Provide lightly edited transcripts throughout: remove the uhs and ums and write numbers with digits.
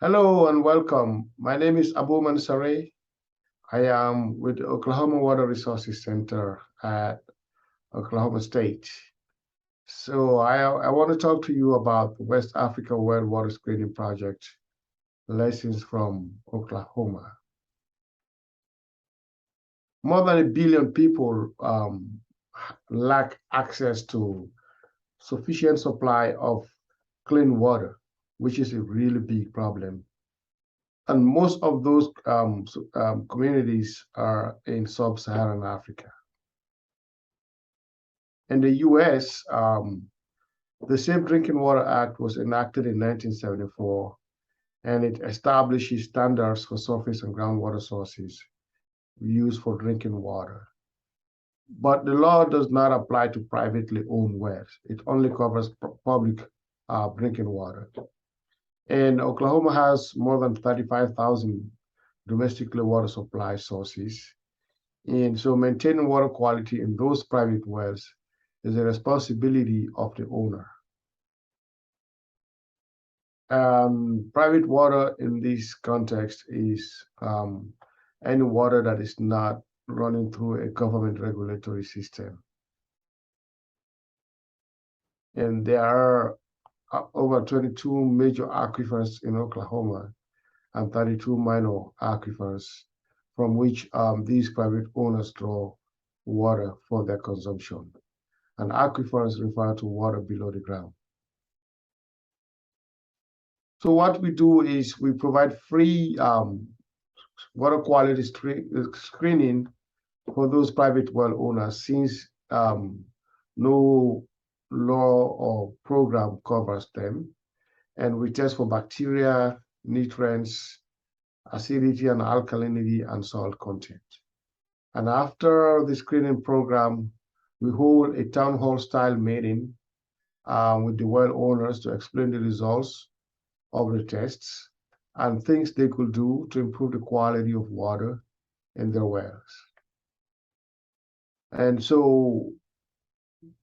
Hello and welcome. My name is Abu Mansaray. I am with the Oklahoma Water Resources Center at Oklahoma State. So I want to talk to you about the West Africa Well Water Screening Project, lessons from Oklahoma. More than 1 billion people lack access to sufficient supply of clean water, which is a really big problem. And most of those communities are in sub-Saharan Africa. In the US, the Safe Drinking Water Act was enacted in 1974, and it establishes standards for surface and groundwater sources used for drinking water. But the law does not apply to privately owned wells. It only covers public drinking water. And Oklahoma has more than 35,000 domestically water supply sources. And so maintaining water quality in those private wells is a responsibility of the owner. Private water in this context is any water that is not running through a government regulatory system. And there are over 22 major aquifers in Oklahoma and 32 minor aquifers from which these private owners draw water for their consumption. And aquifers refer to water below the ground. So what we do is we provide free water quality screening for those private well owners, since no law or program covers them. And we test for bacteria, nutrients, acidity and alkalinity, and salt content. And after the screening program, we hold a town hall style meeting with the well owners to explain the results of the tests and things they could do to improve the quality of water in their wells. And so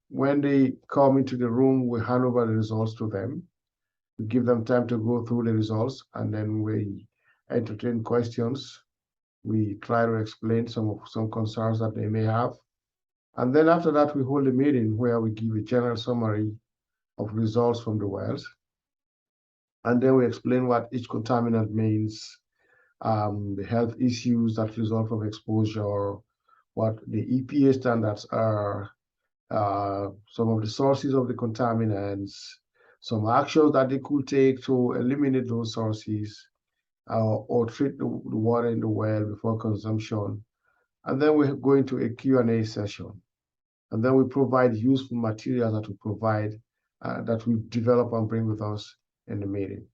when they come into the room, we hand over the results to them. We give them time to go through the results, and then we entertain questions. We try to explain some concerns that they may have. And then after that, we hold a meeting where we give a general summary of results from the wells. And then we explain what each contaminant means, the health issues that result from exposure, what the EPA standards are, some of the sources of the contaminants, some actions that they could take to eliminate those sources, or treat the water in the well before consumption. And then we go into a Q&A session. And then we provide useful materials that we provide, that we develop and bring with us in the meeting.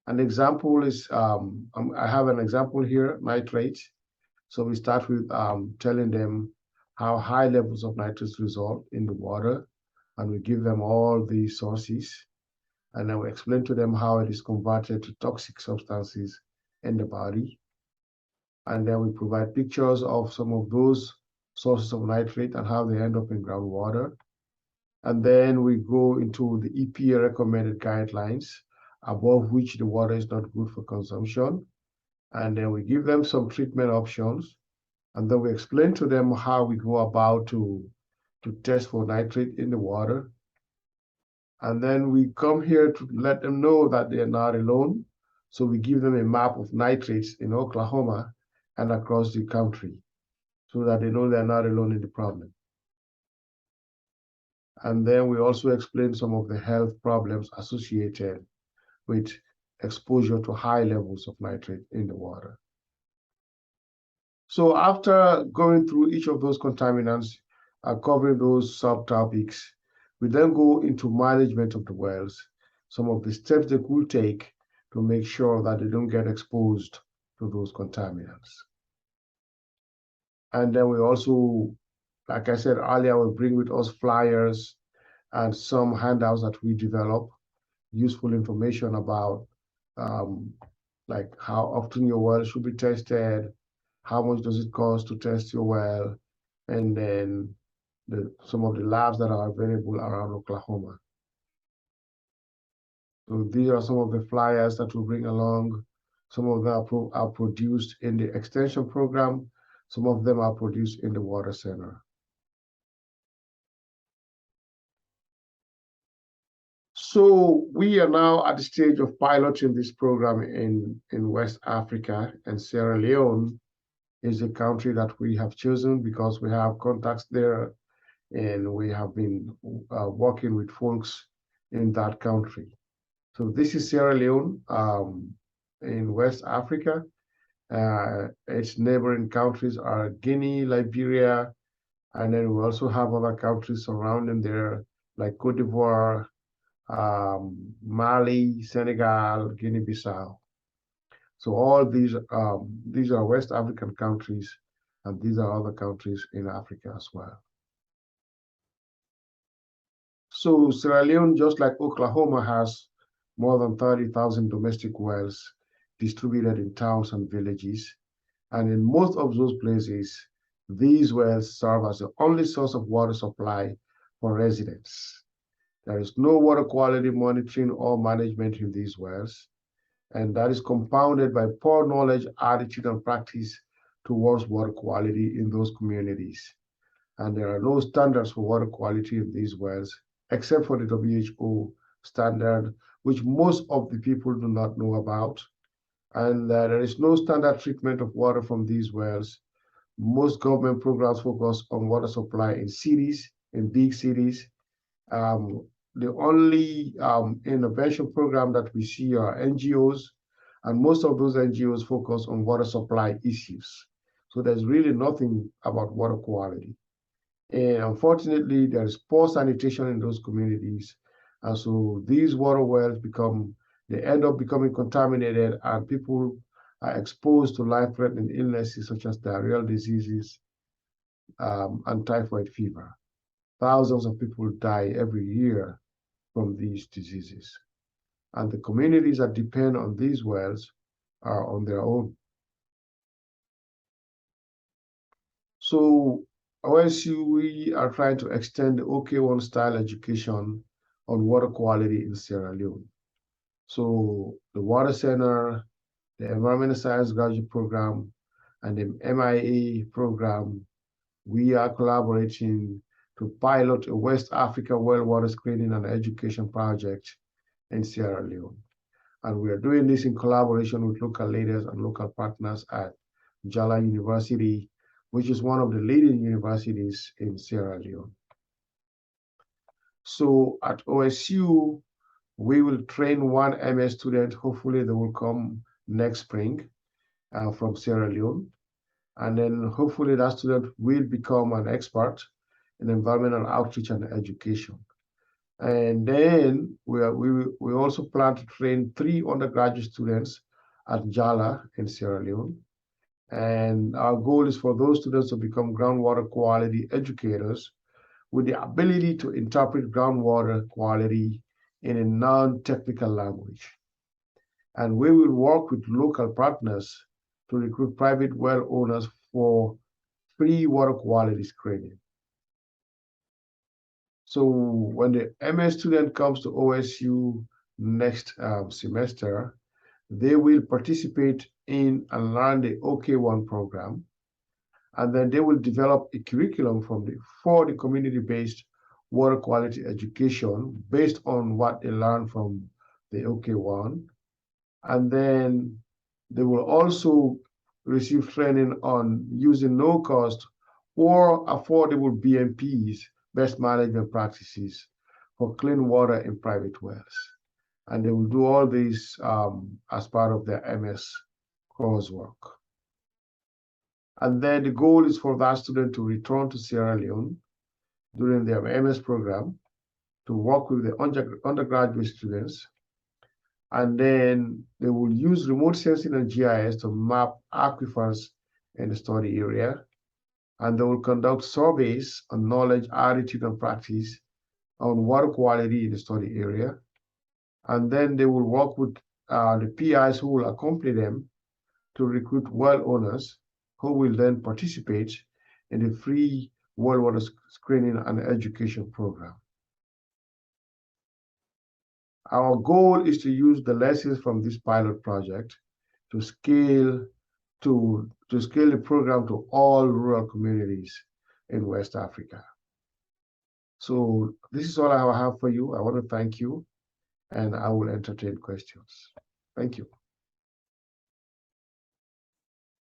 An example is, I have an example here, nitrate. So we start with telling them how high levels of nitrates result in the water, and we give them all the sources, and then we explain to them how it is converted to toxic substances in the body. And then we provide pictures of some of those sources of nitrate and how they end up in groundwater. And then we go into the EPA recommended guidelines, above which the water is not good for consumption. And then we give them some treatment options. And then we explain to them how we go about to test for nitrate in the water. And then we come here to let them know that they are not alone. So we give them a map of nitrates in Oklahoma and across the country, so that they know they're not alone in the problem. And then we also explain some of the health problems associated with exposure to high levels of nitrate in the water. So after going through each of those contaminants, covering those subtopics, we then go into management of the wells, some of the steps they could take to make sure that they don't get exposed to those contaminants. And then we also, like I said earlier, we bring with us flyers and some handouts that we develop, useful information about like how often your well should be tested, how much does it cost to test your well, and then some of the labs that are available around Oklahoma. So these are some of the flyers that we bring along. Some of them are produced in the extension program. Some of them are produced in the water center. So we are now at the stage of piloting this program in West Africa, and Sierra Leone is a country that we have chosen because we have contacts there and we have been working with folks in that country. So this is Sierra Leone in West Africa. Its neighboring countries are Guinea, Liberia, and then we also have other countries surrounding there like Cote d'Ivoire, Mali, Senegal, Guinea-Bissau. So all these are West African countries, and these are other countries in Africa as well. So Sierra Leone, just like Oklahoma, has more than 30,000 domestic wells distributed in towns and villages. And in most of those places, these wells serve as the only source of water supply for residents. There is no water quality monitoring or management in these wells, and that is compounded by poor knowledge, attitude, and practice towards water quality in those communities. And there are no standards for water quality in these wells, except for the WHO standard, which most of the people do not know about. And there is no standard treatment of water from these wells. Most government programs focus on water supply in cities, in big cities. The only intervention program that we see are NGOs, and most of those NGOs focus on water supply issues. So there's really nothing about water quality. And unfortunately, there is poor sanitation in those communities. And so these water wells they end up becoming contaminated, and people are exposed to life-threatening illnesses such as diarrheal diseases and typhoid fever. Thousands of people die every year from these diseases. And the communities that depend on these wells are on their own. So OSU, we are trying to extend the OK1 style education on water quality in Sierra Leone. So the Water Center, the Environmental Science Graduate Program, and the MIA program, we are collaborating to pilot a West Africa well water screening and education project in Sierra Leone. And we are doing this in collaboration with local leaders and local partners at Jala University, which is one of the leading universities in Sierra Leone. So at OSU, we will train one MS student. Hopefully they will come next spring from Sierra Leone. And then hopefully that student will become an expert in environmental outreach and education. And then we also plan to train 3 undergraduate students at Jala in Sierra Leone. And our goal is for those students to become groundwater quality educators with the ability to interpret groundwater quality in a non-technical language. And we will work with local partners to recruit private well owners for free water quality screening. So when the MS student comes to OSU next semester, they will participate in and learn the OK1 program, and then they will develop a curriculum for the community-based water quality education based on what they learn from the OK1. And then they will also receive training on using no-cost or affordable BMPs, best management practices, for clean water in private wells. And they will do all this as part of their MS coursework. And then the goal is for that student to return to Sierra Leone during their MS program to work with the undergraduate students. And then they will use remote sensing and GIS to map aquifers in the study area. And they will conduct surveys on knowledge, attitude, and practice on water quality in the study area. And then they will work with the PIs who will accompany them to recruit well owners who will then participate in the free well water screening and education program. Our goal is to use the lessons from this pilot project to scale to scale the program to all rural communities in West Africa. So this is all I have for you. I want to thank you, and I will entertain questions. Thank you.